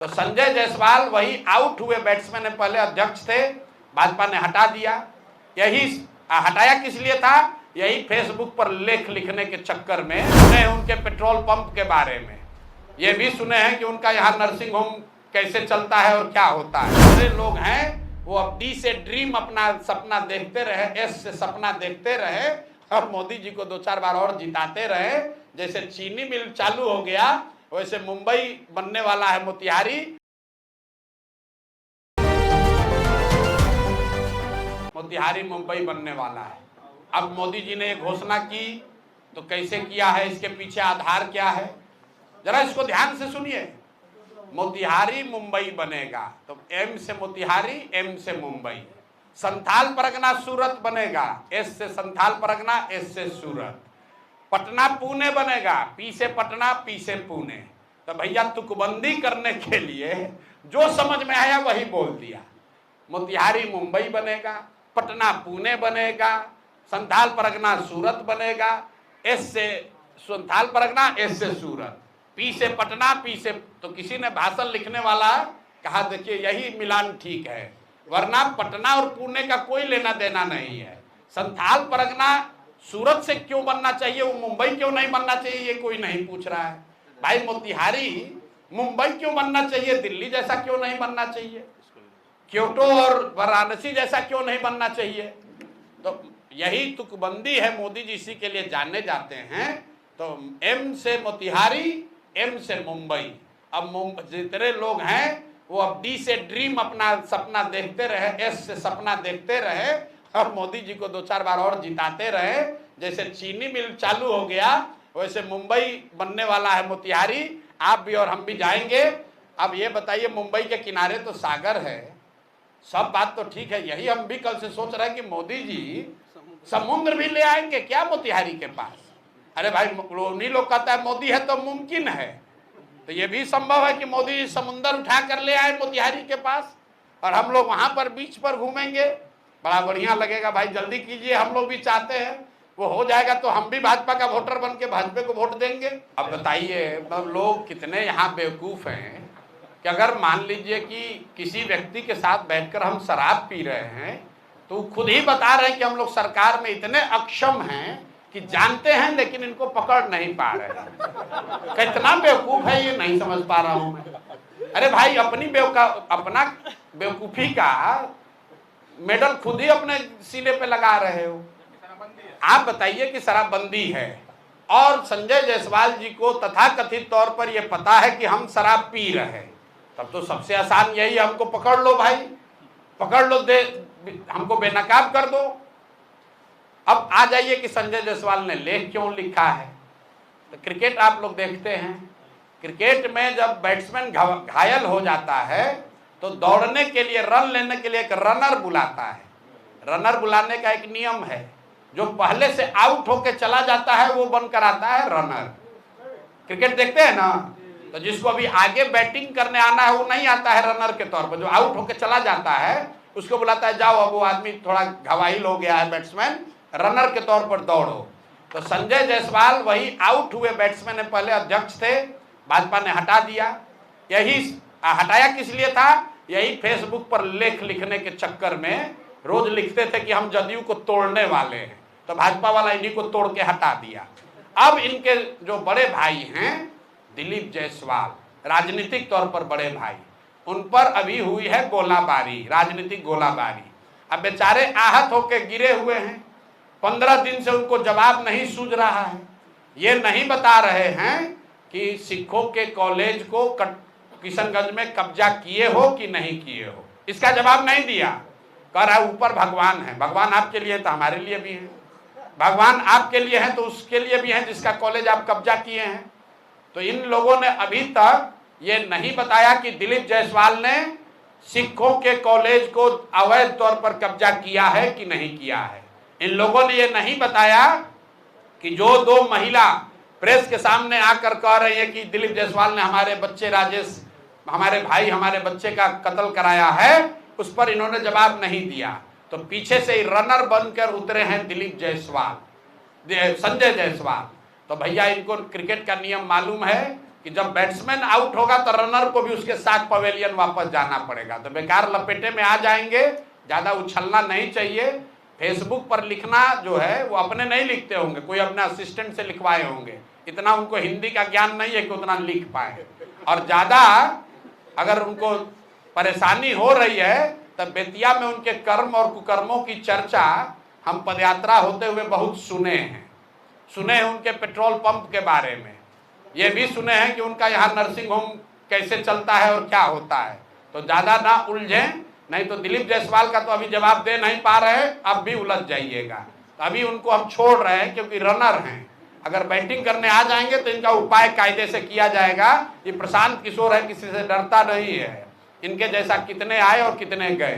तो संजय जायसवाल वही आउट हुए बैट्समैन है, पहले अध्यक्ष थे, भाजपा ने हटा दिया। यही हटाया किस लिए था? यही फेसबुक पर लेख लिखने के चक्कर में। सुने उनके पेट्रोल पंप के बारे में, ये भी सुने हैं कि उनका यहाँ नर्सिंग होम कैसे चलता है और क्या होता है। सारे लोग हैं वो अब डी से ड्रीम अपना सपना देखते रहे, एस से सपना देखते रहे और मोदी जी को 2-4 बार और जिताते रहे। जैसे चीनी मिल चालू हो गया वैसे मुंबई बनने वाला है, मोतिहारी। मोतिहारी मुंबई बनने वाला है। अब मोदी जी ने घोषणा की तो कैसे किया है, इसके पीछे आधार क्या है, जरा इसको ध्यान से सुनिए। मोतिहारी मुंबई बनेगा तो एम से मोतिहारी, एम से मुंबई। संथाल परगना सूरत बनेगा, एस से संथाल परगना, एस से सूरत। पटना पुणे बनेगा, पी से पटना, पी से पुणे। तो भैया तुकबंदी करने के लिए जो समझ में आया वही बोल दिया। मोतिहारी मुंबई बनेगा, पटना पुणे बनेगा, संथाल परगना सूरत बनेगा, एस से संथाल परगना, एस से सूरत, पी से पटना, पी से। तो किसी ने भाषण लिखने वाला कहा देखिए यही मिलान ठीक है, वरना पटना और पुणे का कोई लेना देना नहीं है। संथाल परगना सूरत से क्यों बनना चाहिए, वो मुंबई क्यों नहीं बनना चाहिए, ये कोई नहीं पूछ रहा है। भाई मोतिहारी मुंबई क्यों बनना चाहिए, दिल्ली जैसा क्यों नहीं बनना चाहिए, क्योटो और वाराणसी जैसा क्यों नहीं बनना चाहिए। तो यही तुकबंदी है, मोदी जी इसी के लिए जाने जाते हैं। तो एम से मोतिहारी, एम से मुंबई। अब जितने लोग हैं वो अब डी से ड्रीम अपना सपना देखते रहे, एस से सपना देखते रहे और मोदी जी को 2-4 बार और जिताते रहे। जैसे चीनी मिल चालू हो गया वैसे मुंबई बनने वाला है, मोतिहारी। आप भी और हम भी जाएंगे। अब ये बताइए, मुंबई के किनारे तो सागर है, सब बात तो ठीक है। यही हम भी कल से सोच रहे हैं कि मोदी जी समुद्र भी ले आएंगे क्या मोतिहारी के पास। अरे भाई उन्हीं लोग कहता है मोदी है तो मुमकिन है, तो ये भी संभव है कि मोदी जी समुद्र उठा कर ले आए मोतिहारी के पास और हम लोग वहां पर बीच पर घूमेंगे। बड़ा बढ़िया लगेगा। भाई जल्दी कीजिए, हम लोग भी चाहते हैं, वो हो जाएगा तो हम भी भाजपा का वोटर बन के भाजपा को वोट देंगे। अब बताइए मतलब लोग कितने यहाँ बेवकूफ हैं कि अगर मान लीजिए कि किसी व्यक्ति के साथ बैठकर हम शराब पी रहे हैं तो खुद ही बता रहे हैं कि हम लोग सरकार में इतने अक्षम हैं कि जानते हैं लेकिन इनको पकड़ नहीं पा रहे हैं। कितना बेवकूफ है ये नहीं समझ पा रहा हूं मैं। अरे भाई अपना बेवकूफी का मेडल खुद ही अपने सीने पे लगा रहे हो। आप बताइए कि शराबबंदी है और संजय जायसवाल जी को तथाकथित तौर पर यह पता है कि हम शराब पी रहे हैं, तब तो सबसे आसान यही, हमको पकड़ लो भाई, पकड़ लो, दे हमको बेनकाब कर दो। अब आ जाइए कि संजय जायसवाल ने लेख क्यों लिखा है। तो क्रिकेट आप लोग देखते हैं, क्रिकेट में जब बैट्समैन घायल हो जाता है तो दौड़ने के लिए, रन लेने के लिए एक रनर बुलाता है। रनर बुलाने का एक नियम है, जो पहले से आउट होके चला जाता है वो बनकर आता है रनर। क्रिकेट देखते हैं ना, तो जिसको अभी आगे बैटिंग करने आना है वो नहीं आता है रनर के तौर पर, जो आउट होके चला जाता है उसको बुलाता है, जाओ अब वो आदमी थोड़ा घायल हो गया है बैट्समैन, रनर के तौर पर दौड़ो। तो संजय जायसवाल वही आउट हुए बैट्समैन है, पहले अध्यक्ष थे, भाजपा ने हटा दिया। यही हटाया किस लिए था? यही फेसबुक पर लेख लिखने के चक्कर में रोज लिखते थे कि हम जदयू को तोड़ने वाले हैं, तो भाजपा वाला इन्हीं को तोड़ के हटा दिया। अब इनके जो बड़े भाई हैं दिलीप जायसवाल, राजनीतिक तौर पर बड़े भाई, उन पर अभी हुई है गोलाबारी, राजनीतिक गोलाबारी। अब बेचारे आहत होकर गिरे हुए हैं, 15 दिन से उनको जवाब नहीं सूझ रहा है। ये नहीं बता रहे हैं कि सिखों के कॉलेज को किशनगंज में कब्जा किए हो कि नहीं किए हो, इसका जवाब नहीं दिया। कह रहा है ऊपर भगवान है। भगवान आपके लिए तो हमारे लिए भी है, भगवान आपके लिए है तो उसके लिए भी है जिसका कॉलेज आप कब्जा किए हैं। तो इन लोगों ने अभी तक ये नहीं बताया कि दिलीप जायसवाल ने सिखों के कॉलेज को अवैध तौर पर कब्जा किया है कि नहीं किया है। इन लोगों ने ये नहीं बताया कि जो 2 महिला प्रेस के सामने आकर कह रही है कि दिलीप जायसवाल ने हमारे बच्चे राजेश, हमारे भाई, हमारे बच्चे का कत्ल कराया है, उस पर इन्होंने जवाब नहीं दिया। तो पीछे से ही रनर बनकर उतरे हैं दिलीप जायसवाल, संजय जायसवाल। तो भैया इनको क्रिकेट का नियम मालूम है कि जब बैट्समैन आउट होगा तो रनर को भी उसके साथ पवेलियन वापस जाना पड़ेगा। तो बेकार लपेटे में आ जाएंगे, ज़्यादा उछलना नहीं चाहिए। फेसबुक पर लिखना जो है वो अपने नहीं लिखते होंगे, कोई अपने असिस्टेंट से लिखवाए होंगे, इतना उनको हिंदी का ज्ञान नहीं है कि उतना लिख पाए। और ज़्यादा अगर उनको परेशानी हो रही है तब बेतिया में उनके कर्म और कुकर्मों की चर्चा हम पदयात्रा होते हुए बहुत सुने हैं उनके पेट्रोल पंप के बारे में, ये भी सुने हैं कि उनका यहाँ नर्सिंग होम कैसे चलता है और क्या होता है। तो ज़्यादा ना उलझें, नहीं तो दिलीप जायसवाल का तो अभी जवाब दे नहीं पा रहे, अब भी उलझ जाइएगा। तो अभी उनको हम छोड़ रहे हैं क्योंकि रनर हैं, अगर बैटिंग करने आ जाएंगे तो इनका उपाय कायदे से किया जाएगा। ये प्रशांत किशोर है, किसी से डरता नहीं है, इनके जैसा कितने आए और कितने गए।